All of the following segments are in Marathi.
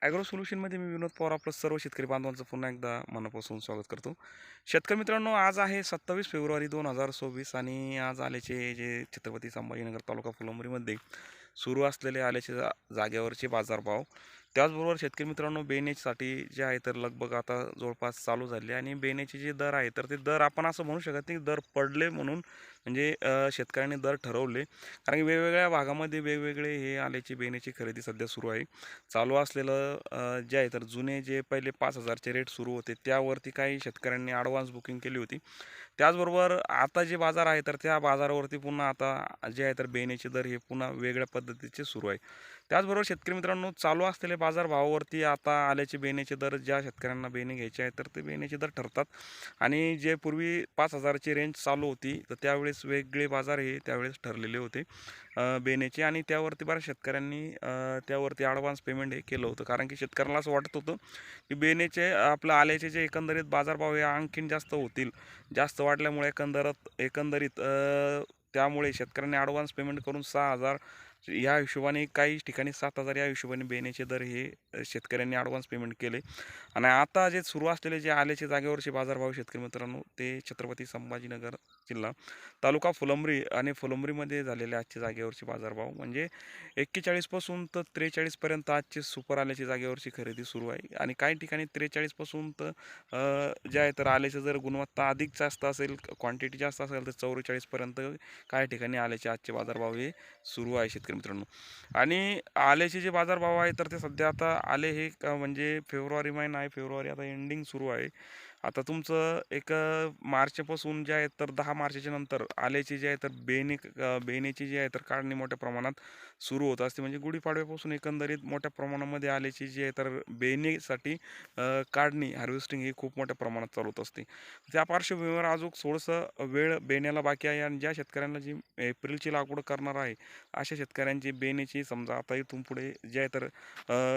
ॲग्रो सोल्युशनमध्ये मी विनोद पवार आपलं सर्व शेतकरी बांधवांचं पुन्हा एकदा मनापासून स्वागत करतो. शेतकरी मित्रांनो, आज आहे 27 फेब्रुवारी 2024 आणि आज आल्याचे जे छत्रपती संभाजीनगर तालुका फुलंब्रीमध्ये सुरू असलेले आल्याचे जागेवरचे बाजारभाव, त्याचबरोबर शेतकरी मित्रांनो बेनेसाठी जे आहे तर लगबग आता जवळपास चालू झाले आणि बेनेचे जे दर आहे तर ते दर आपण असं म्हणू शकत नाही दर पडले म्हणून म्हणजे शेतकऱ्यांनी दर ठरवले, कारण की वेगवेगळ्या भागामध्ये वेगवेगळे हे आल्याची बेनेची खरेदी सध्या सुरू आहे. चालू असलेलं जे आहे तर जुने जे पहिले 5,000चे रेट सुरू होते त्यावरती काही शेतकऱ्यांनी ॲडव्हान्स बुकिंग केली होती. त्याचबरोबर आता जे बाजार आहे तर त्या बाजारावरती पुन्हा आता जे आहे तर बेनेचे दर हे पुन्हा वेगळ्या पद्धतीचे सुरू आहे. त्याचबरोबर शेतकरी मित्रांनो, चालू असलेले बाजारभावावरती आता आल्याचे बेनेचे दर ज्या शेतकऱ्यांना बेने घ्यायचे आहेत तर ते बेनेचे दर ठरतात. आणि जे पूर्वी 5,000ची रेंज चालू होती तर त्यावेळेस वेगळे बाजार हे त्यावेळेस ठरलेले होते बेनेचे, आणि त्यावरती बऱ्याच शेतकऱ्यांनी त्यावरती ॲडव्हान्स पेमेंट हे केलं होतं, कारण की शेतकऱ्यांना असं वाटत होतं की बेनेचे आपलं आल्याचे जे एकंदरीत बाजारभाव हे आणखीन जास्त होतील. जास्त वाढल्यामुळे एकंदरीत त्यामुळे शेतकऱ्यांनी ॲडव्हान्स पेमेंट करून 6,000 या हिशोबाने, काही ठिकाणी 7,000 या हिशोबाने बेनेचे दर हे शेतकऱ्यांनी ॲडव्हान्स पेमेंट केले. आणि आता जे सुरू असलेले जे आल्याचे जागेवरचे बाजारभाव शेतकरी मित्रांनो, ते छत्रपती संभाजीनगर जिल्हा तालुका फुलंब्री आणि फुलंब्रीमध्ये झालेले आजचे जागेवरचे बाजारभाव म्हणजे 41 पासून तर 43 पर्यंत आजचे सुपर आल्याची जागेवरची खरेदी सुरू आहे. आणि काही ठिकाणी 43 पासून तर जे आहे तर आल्याचं जर गुणवत्ता अधिक जास्त असेल, क्वांटिटी जास्त असेल तर 44 पर्यंत काही ठिकाणी आल्याचे आजचे बाजारभाव हे सुरू आहे शेतकरी मित्रांनो. आणि आल्याचे जे बाजारभाव आहे तर ते सध्या आता आले हे म्हणजे फेब्रुवारी महिना आहे, फेब्रुवारी आता एंडिंग सुरू आहे. आता तुमचं एक मार्चपासून जे आहे तर 10 मार्चच्या नंतर आल्याची जे आहे तर बेनेची जी आहे तर काढणी मोठ्या प्रमाणात सुरू होत असते. म्हणजे गुढीपाडव्यापासून एकंदरीत मोठ्या प्रमाणामध्ये आल्याची जी आहे तर बेनेसाठी काढणी हार्वेस्टिंग ही खूप मोठ्या प्रमाणात चालू होत असते. त्या पार्श्वभूमीवर अजून थोडंसं वेळ बेण्याला बाकी आहे, आणि ज्या शेतकऱ्यांना जी एप्रिलची लागवड करणार आहे अशा शेतकऱ्यांची बेनेची समजा आता इथून पुढे जे आहे तर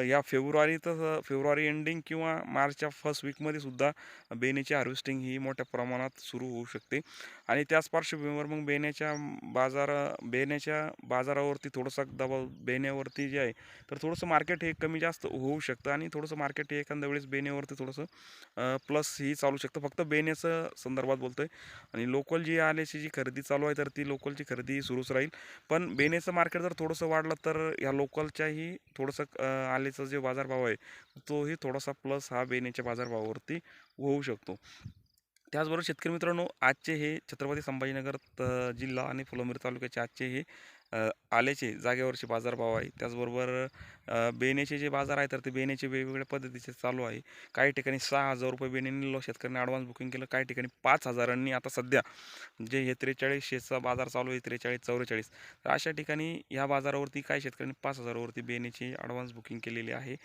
या फेब्रुवारी एंडिंग किंवा मार्चच्या फर्स्ट वीकमध्ये सुद्धा बेनेची हार्वेस्टिंग ही मोठ्या प्रमाणात सुरू होऊ शकते. आणि त्याच पार्श्वभूमीवर मग बेण्याच्या बाजारावरती थोडासा दबाव बेण्यावरती जे आहे तर थोडंसं मार्केट हे कमी जास्त होऊ शकतं, आणि थोडंसं मार्केट हे एखाद्या वेळेस बेण्यावरती थोडंसं प्लस ही चालू शकतं. फक्त बेण्याचं संदर्भात बोलतोय. आणि लोकल जी आल्याची जी खरेदी चालू आहे तर ती लोकलची खरेदी सुरूच राहील. पण बेनेचं मार्केट जर थोडंसं वाढलं तर ह्या लोकलच्याही थोडंसं आल्याचा जे बाजारभाव आहे तोही थोडासा प्लस हा बेनेच्या बाजारभावावरती होऊ शकतो. त्याचबरोबर शेतकरी मित्रांनो, आजचे हे छत्रपती संभाजीनगर जिल्हा आणि फुलंब्री तालुक्याचे आजचे हे आल्याचे जागेवरचे बाजारभाव आहे. त्याचबरोबर बेनेचे जे बाजार आहे तर ते बेनेचे वेगवेगळ्या पद्धतीचे चालू आहे. काही ठिकाणी 6,000 रुपये बेनेने शेतकऱ्यांनी ॲडव्हान्स बुकिंग केलं, काही ठिकाणी 5,000नी आता सध्या जे हे 4300चा बाजार चालू आहे, 43-44, तर अशा ठिकाणी ह्या बाजारावरती काही शेतकऱ्यांनी 5,000 वरती बेनेची ॲडव्हान्स बुकिंग केलेली आहे.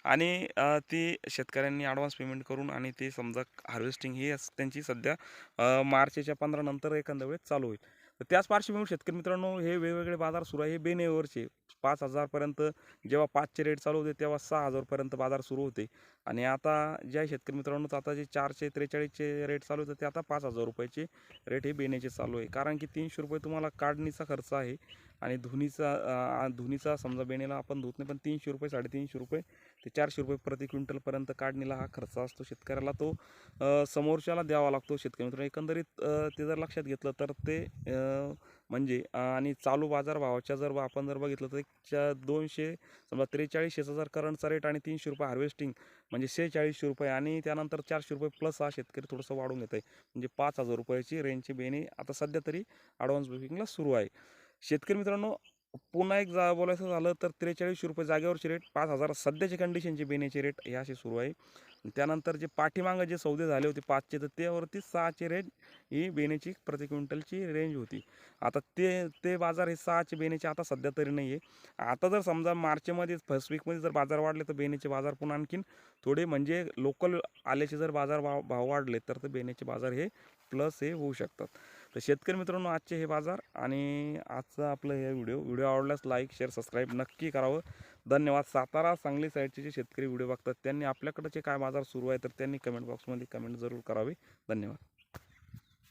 आणि ती शेतकऱ्यांनी ॲडव्हान्स पेमेंट करून आणि ते समजा हार्वेस्टिंग ही त्यांची सध्या मार्चच्या 15 नंतर एखाद्या वेळेस चालू होईल. तर त्याच पार्श्वभूमीवर शेतकरी मित्रांनो, हे वेगवेगळे बाजार सुरू आहे. हे बेनेवरचे 5,000पर्यंत जेव्हा 5चे रेट चालू होते तेव्हा 6,000पर्यंत बाजार सुरू होते. आणि आता जे आहे शेतकरी मित्रांनो, आता जे 443चे रेट चालू होते ते आता 5,000 रुपयाचे रेट हे बेनेचे चालू आहे. कारण की 300 रुपये तुम्हाला काढणीचा खर्च आहे, आणि धुनीचा समजा बेनेला आपण धुत नाही, पण 300 रुपये, 350 रुपये ते 400 रुपये प्रति क्विंटलपर्यंत काढणीला हा खर्च असतो शेतकऱ्याला. तो समोरच्याला द्यावा लागतो शेतकरी मित्रांनो. एकंदरीत ते जर लक्षात घेतलं तर ते म्हणजे आणि चालू बाजारभावाच्या जर आपण जर बघितलं तर एक 200 समजा 4300चा जर करंटचा रेट आणि 300 रुपये हार्वेस्टिंग म्हणजे 4600 रुपये, आणि त्यानंतर 400 रुपये प्लस हा शेतकरी थोडंसं वाढून घेत आहे. म्हणजे 5,000 रुपयाची रेंजची बेने आता सध्या तरी ॲडव्हान्स बुकिंगला सुरू आहे. शेतकरी मित्रांनो, पुन्हा एक बोलायचं झालं तर 4300 रुपये जागेवरचे रेट, 5,000 सध्याची कंडिशनचे बेनेचे रेट हे असे सुरू आहे. त्यानंतर जे पाठीमागं जे सौदे झाले होते 5चे, तर त्यावरती 6चे रेट ही बेनेची प्रति क्विंटलची रेंज होती. आता ते ते बाजार हे 6चे बेनेचे आता सध्या तरी नाही आहे. आता जर समजा मार्चमध्ये फर्स्ट वीकमध्ये जर बाजार वाढले तर बेनेचे बाजार पुन्हा आणखीन थोडे म्हणजे लोकल आल्याचे जर भाव वाढले तर ते बेनेचे बाजार हे प्लस हे होऊ शकतात. तर शेतकरी मित्रांनो, आजचे हे बाजार आणि आजचं आपलं हे व्हिडिओ आवडल्यास लाईक, शेअर, सबस्क्राईब नक्की करावं. धन्यवाद. सातारा, सांगली साईडचे जे शेतकरी व्हिडिओ बघतात त्यांनी आपल्याकडचे काय बाजार सुरू आहे तर त्यांनी कमेंट बॉक्समध्ये कमेंट जरूर करावे. धन्यवाद.